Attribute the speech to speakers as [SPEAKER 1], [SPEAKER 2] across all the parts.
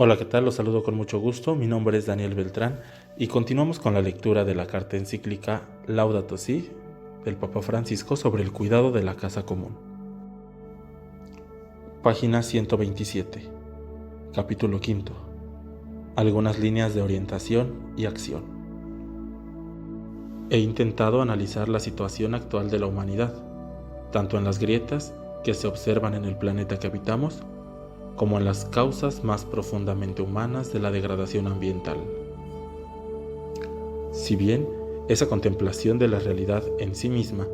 [SPEAKER 1] Hola, ¿qué tal? Los saludo con mucho gusto. Mi nombre es Daniel Beltrán y continuamos con la lectura de la carta encíclica Laudato Si del Papa Francisco sobre el cuidado de la casa común. Página 127, capítulo 5. Algunas líneas de orientación y acción. He intentado analizar la situación actual de la humanidad, tanto en las grietas que se observan en el planeta que habitamos, como en las causas más profundamente humanas de la degradación ambiental. Si bien esa contemplación de la realidad en sí misma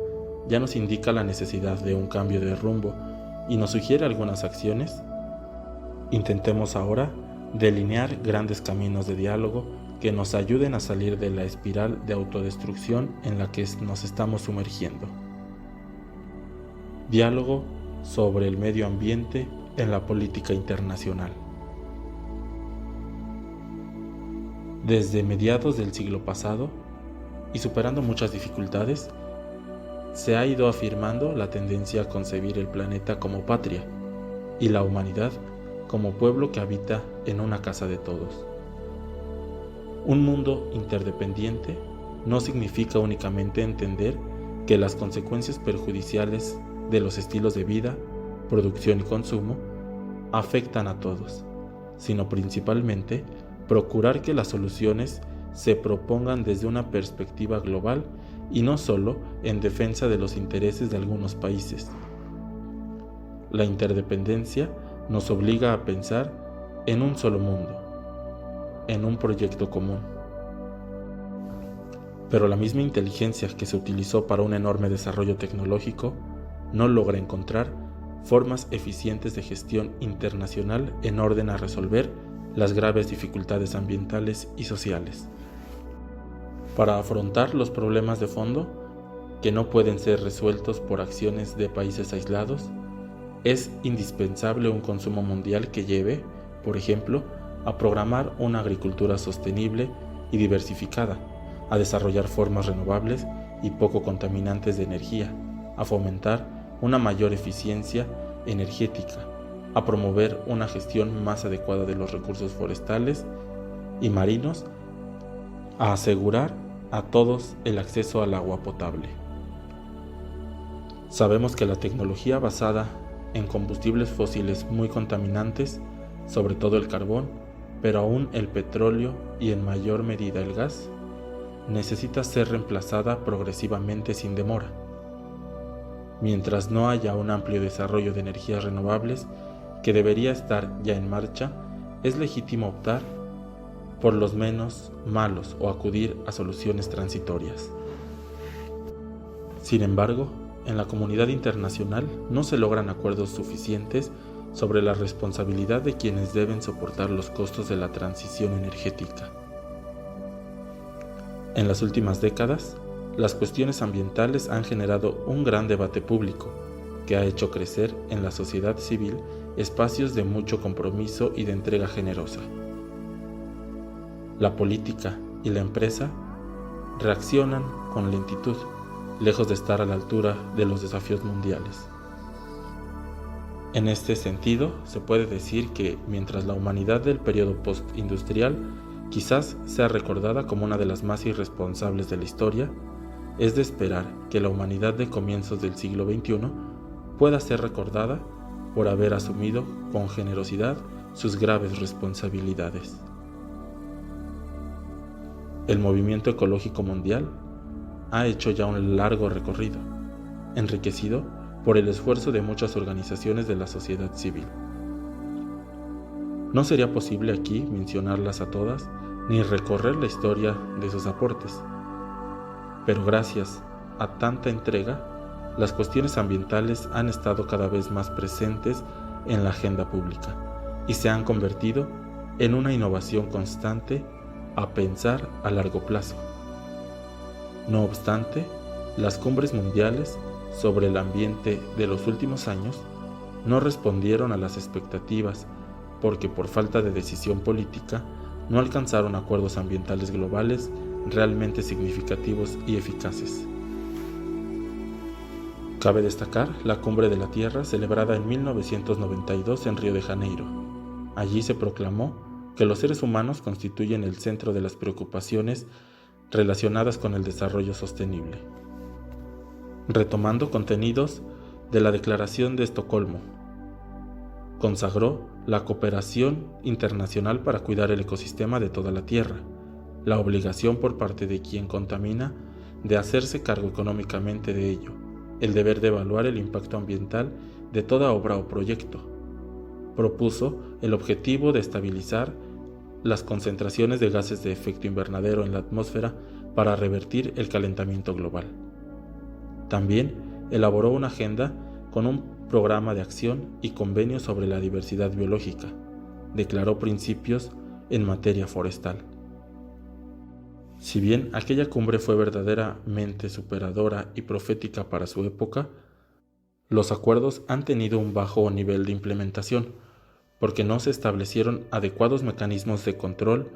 [SPEAKER 1] ya nos indica la necesidad de un cambio de rumbo y nos sugiere algunas acciones, intentemos ahora delinear grandes caminos de diálogo que nos ayuden a salir de la espiral de autodestrucción en la que nos estamos sumergiendo. Diálogo sobre el medio ambiente en la política internacional. Desde mediados del siglo pasado, y superando muchas dificultades, se ha ido afirmando la tendencia a concebir el planeta como patria y la humanidad como pueblo que habita en una casa de todos. Un mundo interdependiente no significa únicamente entender que las consecuencias perjudiciales de los estilos de vida, producción y consumo afectan a todos, sino principalmente procurar que las soluciones se propongan desde una perspectiva global y no solo en defensa de los intereses de algunos países. La interdependencia nos obliga a pensar en un solo mundo, en un proyecto común. Pero la misma inteligencia que se utilizó para un enorme desarrollo tecnológico no logra encontrar formas eficientes de gestión internacional en orden a resolver las graves dificultades ambientales y sociales. Para afrontar los problemas de fondo, que no pueden ser resueltos por acciones de países aislados, es indispensable un consumo mundial que lleve, por ejemplo, a programar una agricultura sostenible y diversificada, a desarrollar formas renovables y poco contaminantes de energía, a fomentar una mayor eficiencia energética, a promover una gestión más adecuada de los recursos forestales y marinos, a asegurar a todos el acceso al agua potable. Sabemos que la tecnología basada en combustibles fósiles muy contaminantes, sobre todo el carbón, pero aún el petróleo y en mayor medida el gas, necesita ser reemplazada progresivamente sin demora. Mientras no haya un amplio desarrollo de energías renovables que debería estar ya en marcha, es legítimo optar por los menos malos o acudir a soluciones transitorias. Sin embargo, en la comunidad internacional no se logran acuerdos suficientes sobre la responsabilidad de quienes deben soportar los costos de la transición energética. En las últimas décadas, las cuestiones ambientales han generado un gran debate público que ha hecho crecer en la sociedad civil espacios de mucho compromiso y de entrega generosa. La política y la empresa reaccionan con lentitud, lejos de estar a la altura de los desafíos mundiales. En este sentido, se puede decir que mientras la humanidad del periodo postindustrial quizás sea recordada como una de las más irresponsables de la historia, es de esperar que la humanidad de comienzos del siglo XXI pueda ser recordada por haber asumido con generosidad sus graves responsabilidades. El movimiento ecológico mundial ha hecho ya un largo recorrido, enriquecido por el esfuerzo de muchas organizaciones de la sociedad civil. No sería posible aquí mencionarlas a todas ni recorrer la historia de sus aportes, pero gracias a tanta entrega, las cuestiones ambientales han estado cada vez más presentes en la agenda pública y se han convertido en una innovación constante a pensar a largo plazo. No obstante, las cumbres mundiales sobre el ambiente de los últimos años no respondieron a las expectativas porque por falta de decisión política no alcanzaron acuerdos ambientales globales realmente significativos y eficaces. Cabe destacar la Cumbre de la Tierra celebrada en 1992 en Río de Janeiro. Allí se proclamó que los seres humanos constituyen el centro de las preocupaciones relacionadas con el desarrollo sostenible. Retomando contenidos de la Declaración de Estocolmo, consagró la cooperación internacional para cuidar el ecosistema de toda la Tierra, la obligación por parte de quien contamina de hacerse cargo económicamente de ello, el deber de evaluar el impacto ambiental de toda obra o proyecto. Propuso el objetivo de estabilizar las concentraciones de gases de efecto invernadero en la atmósfera para revertir el calentamiento global. También elaboró una agenda con un programa de acción y convenio sobre la diversidad biológica. Declaró principios en materia forestal. Si bien aquella cumbre fue verdaderamente superadora y profética para su época, los acuerdos han tenido un bajo nivel de implementación, porque no se establecieron adecuados mecanismos de control,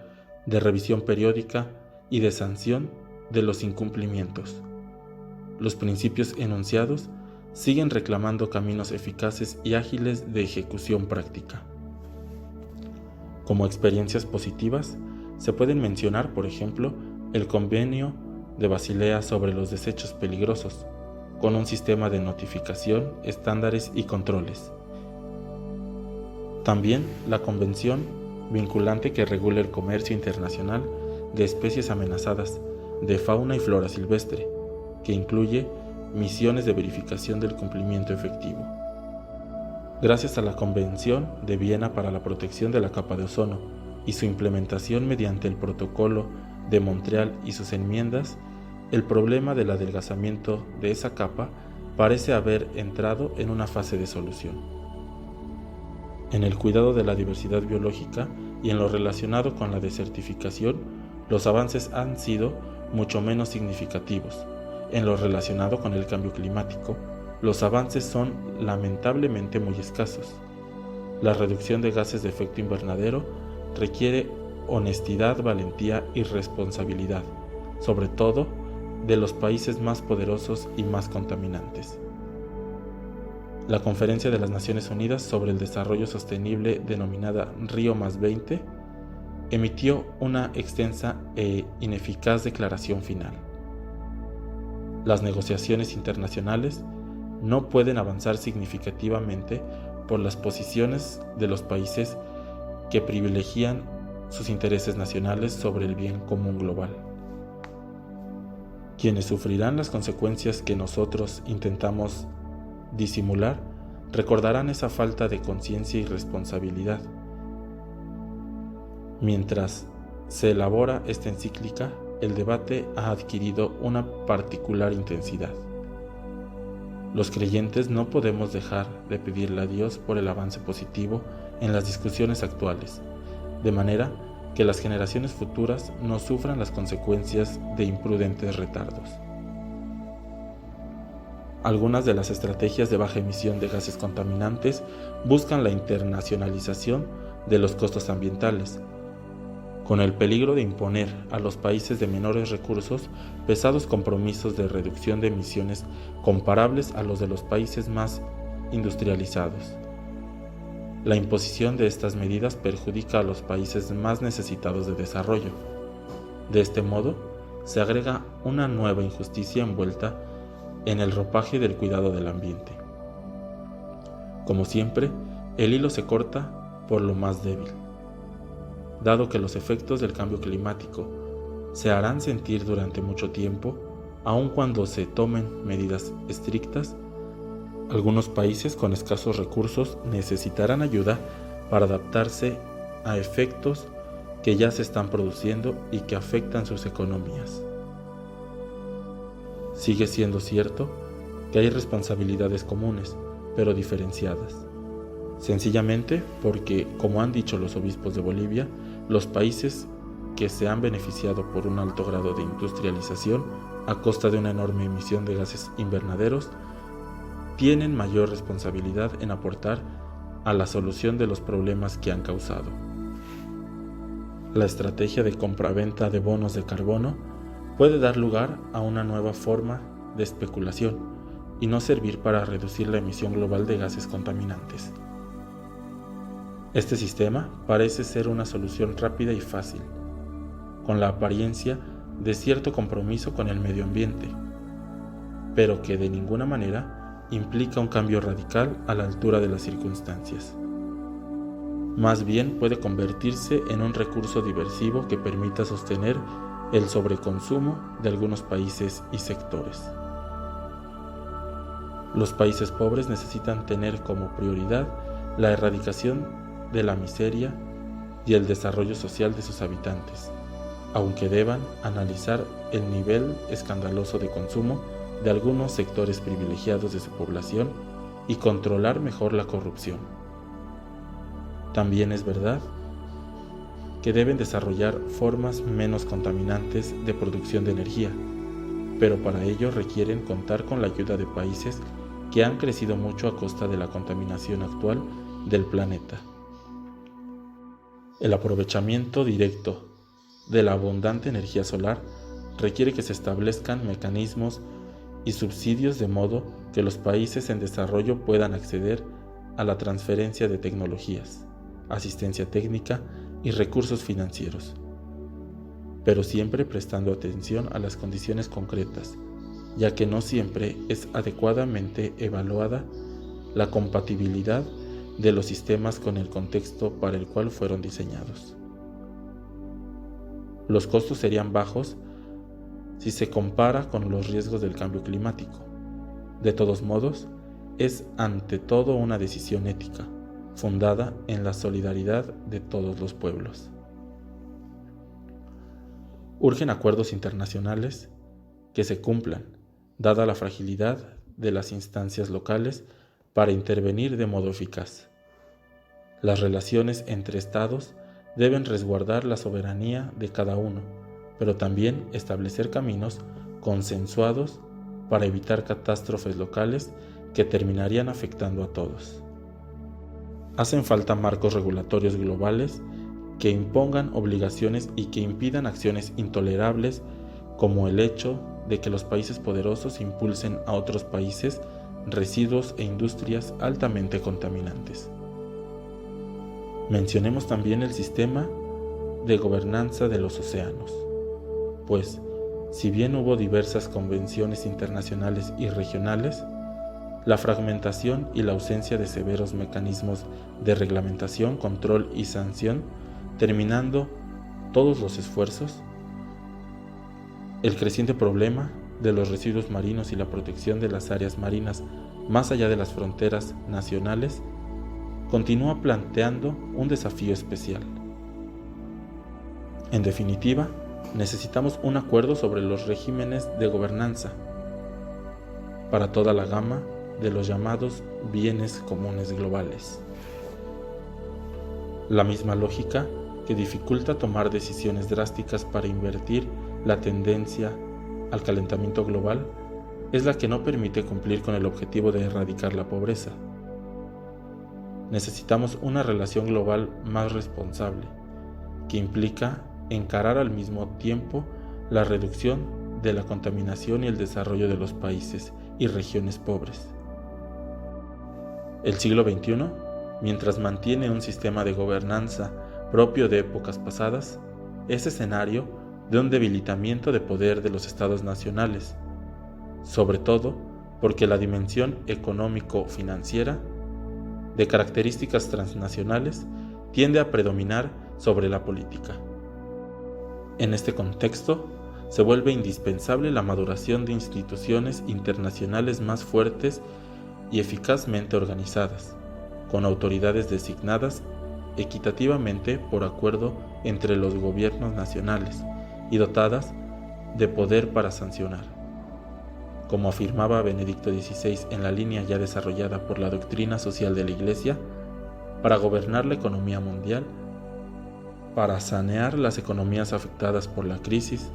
[SPEAKER 1] de revisión periódica y de sanción de los incumplimientos. Los principios enunciados siguen reclamando caminos eficaces y ágiles de ejecución práctica. Como experiencias positivas, se pueden mencionar, por ejemplo, el Convenio de Basilea sobre los desechos peligrosos, con un sistema de notificación, estándares y controles. También la Convención vinculante que regula el comercio internacional de especies amenazadas de fauna y flora silvestre, que incluye misiones de verificación del cumplimiento efectivo. Gracias a la Convención de Viena para la protección de la capa de ozono y su implementación mediante el Protocolo de Montreal y sus enmiendas, el problema del adelgazamiento de esa capa parece haber entrado en una fase de solución. En el cuidado de la diversidad biológica y en lo relacionado con la desertificación, los avances han sido mucho menos significativos. En lo relacionado con el cambio climático, los avances son lamentablemente muy escasos. La reducción de gases de efecto invernadero requiere honestidad, valentía y responsabilidad, sobre todo de los países más poderosos y más contaminantes. La Conferencia de las Naciones Unidas sobre el Desarrollo Sostenible, denominada Río+20, emitió una extensa e ineficaz declaración final. Las negociaciones internacionales no pueden avanzar significativamente por las posiciones de los países que privilegian sus intereses nacionales sobre el bien común global. Quienes sufrirán las consecuencias que nosotros intentamos disimular recordarán esa falta de conciencia y responsabilidad. Mientras se elabora esta encíclica, el debate ha adquirido una particular intensidad. Los creyentes no podemos dejar de pedirle a Dios por el avance positivo en las discusiones actuales, de manera que las generaciones futuras no sufran las consecuencias de imprudentes retardos. Algunas de las estrategias de baja emisión de gases contaminantes buscan la internacionalización de los costos ambientales, con el peligro de imponer a los países de menores recursos pesados compromisos de reducción de emisiones comparables a los de los países más industrializados. La imposición de estas medidas perjudica a los países más necesitados de desarrollo. De este modo, se agrega una nueva injusticia envuelta en el ropaje del cuidado del ambiente. Como siempre, el hilo se corta por lo más débil. Dado que los efectos del cambio climático se harán sentir durante mucho tiempo, aun cuando se tomen medidas estrictas, algunos países con escasos recursos necesitarán ayuda para adaptarse a efectos que ya se están produciendo y que afectan sus economías. Sigue siendo cierto que hay responsabilidades comunes, pero diferenciadas. Sencillamente porque, como han dicho los obispos de Bolivia, los países que se han beneficiado por un alto grado de industrialización a costa de una enorme emisión de gases invernaderos tienen mayor responsabilidad en aportar a la solución de los problemas que han causado. La estrategia de compraventa de bonos de carbono puede dar lugar a una nueva forma de especulación y no servir para reducir la emisión global de gases contaminantes. Este sistema parece ser una solución rápida y fácil, con la apariencia de cierto compromiso con el medio ambiente, pero que de ninguna manera implica un cambio radical a la altura de las circunstancias. Más bien puede convertirse en un recurso diversivo que permita sostener el sobreconsumo de algunos países y sectores. Los países pobres necesitan tener como prioridad la erradicación de la miseria y el desarrollo social de sus habitantes, aunque deban analizar el nivel escandaloso de consumo de algunos sectores privilegiados de su población y controlar mejor la corrupción. También es verdad que deben desarrollar formas menos contaminantes de producción de energía, pero para ello requieren contar con la ayuda de países que han crecido mucho a costa de la contaminación actual del planeta. El aprovechamiento directo de la abundante energía solar requiere que se establezcan mecanismos y subsidios de modo que los países en desarrollo puedan acceder a la transferencia de tecnologías, asistencia técnica y recursos financieros, pero siempre prestando atención a las condiciones concretas, ya que no siempre es adecuadamente evaluada la compatibilidad de los sistemas con el contexto para el cual fueron diseñados. Los costos serían bajos si se compara con los riesgos del cambio climático. De todos modos, es ante todo una decisión ética, fundada en la solidaridad de todos los pueblos. Urgen acuerdos internacionales que se cumplan, dada la fragilidad de las instancias locales para intervenir de modo eficaz. Las relaciones entre estados deben resguardar la soberanía de cada uno, pero también establecer caminos consensuados para evitar catástrofes locales que terminarían afectando a todos. Hacen falta marcos regulatorios globales que impongan obligaciones y que impidan acciones intolerables, como el hecho de que los países poderosos impulsen a otros países residuos e industrias altamente contaminantes. Mencionemos también el sistema de gobernanza de los océanos, pues, si bien hubo diversas convenciones internacionales y regionales, la fragmentación y la ausencia de severos mecanismos de reglamentación, control y sanción, terminando todos los esfuerzos, el creciente problema de los residuos marinos y la protección de las áreas marinas más allá de las fronteras nacionales, continúa planteando un desafío especial. En definitiva, necesitamos un acuerdo sobre los regímenes de gobernanza para toda la gama de los llamados bienes comunes globales. La misma lógica que dificulta tomar decisiones drásticas para invertir la tendencia al calentamiento global es la que no permite cumplir con el objetivo de erradicar la pobreza. Necesitamos una relación global más responsable, que implica encarar al mismo tiempo la reducción de la contaminación y el desarrollo de los países y regiones pobres. El siglo XXI, mientras mantiene un sistema de gobernanza propio de épocas pasadas, es escenario de un debilitamiento de poder de los estados nacionales, sobre todo porque la dimensión económico-financiera de características transnacionales tiende a predominar sobre la política. En este contexto, se vuelve indispensable la maduración de instituciones internacionales más fuertes y eficazmente organizadas, con autoridades designadas equitativamente por acuerdo entre los gobiernos nacionales y dotadas de poder para sancionar. Como afirmaba Benedicto XVI en la línea ya desarrollada por la doctrina social de la Iglesia, para gobernar la economía mundial, para sanear las economías afectadas por la crisis,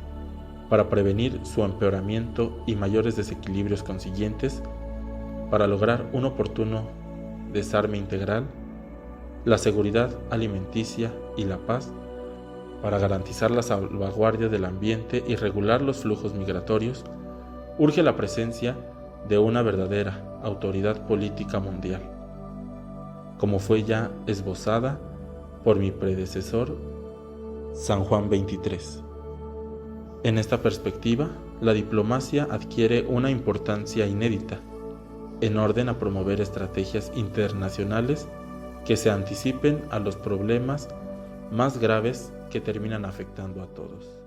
[SPEAKER 1] para prevenir su empeoramiento y mayores desequilibrios consiguientes, para lograr un oportuno desarme integral, la seguridad alimenticia y la paz, para garantizar la salvaguardia del ambiente y regular los flujos migratorios, urge la presencia de una verdadera autoridad política mundial, como fue ya esbozada por mi predecesor, San Juan 23. En esta perspectiva, la diplomacia adquiere una importancia inédita, en orden a promover estrategias internacionales que se anticipen a los problemas más graves que terminan afectando a todos.